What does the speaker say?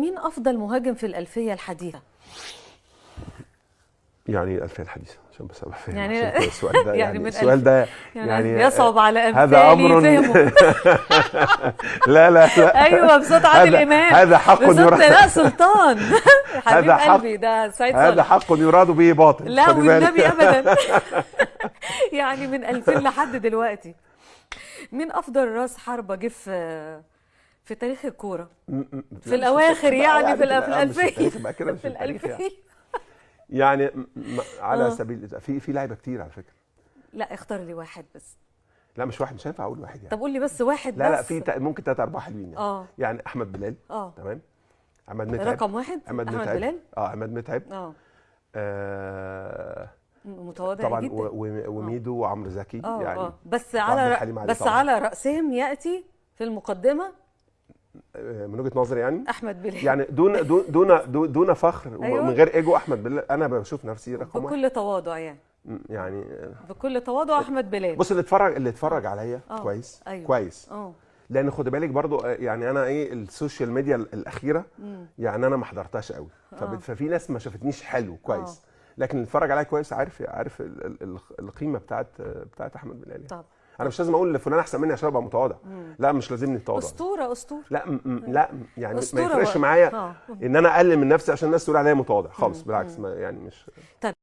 مين أفضل مهاجم في الألفية الحديثة؟ يعني الألفية الحديثة عشان بس أبقى فاهم يعني عشان السؤال ده يعني من السؤال ده يعني يصعب على هذا أمر أمثالي فهمه. لا لا لا أيوه بصوت عادل إمام، هذا حق بصوت يراد لا سلطان حبيب هذا حق قلبي ده سعيد هذا صالح. حق يراد به باطل. لا خدي بالك. والنبي أبدا. يعني من 2000 لحد دلوقتي مين أفضل راس حربة جه في تاريخ الكورة؟ في الأواخر يعني في الألفية بقى كده مش في التاريخ الألفية. يعني على سبيل في لعيبه كتير على فكره. لا اختار لي واحد بس. لا مش واحد، مش هينفع اقول واحد يعني. طب قول لي بس واحد. لا بس لا في ممكن 3 4 حلوين يعني. يعني احمد بلال. تمام. عماد متعب رقم واحد. عماد احمد متعب. بلال. عماد متعب. متواضع طبعا جدا. وميدو وعمرو زكي يعني. بس طبعاً. على رأسهم يأتي في المقدمة من وجهة نظري يعني احمد بلال. يعني دون فخر. أيوة. ومن غير ايجو احمد بلال انا بشوف نفسي رقم واحد بكل تواضع يعني بكل تواضع احمد بلال. بص اللي اتفرج عليا كويس. أيوة. كويس. لان خد بالك برضو يعني انا السوشيال ميديا الاخيره يعني انا ما حضرتهاش قوي. ففي ناس ما شافتنيش حلو كويس. لكن اللي اتفرج عليا كويس عارف القيمه بتاعت احمد بلال يعني. انا مش لازم اقول لفلان احسن مني عشان ابقى متواضع. لا مش لازمني التواضع. اسطوره. لا يعني ما يفرقش معايا ان انا اقلل من نفسي عشان الناس تقول عليا متواضع خالص. بالعكس يعني مش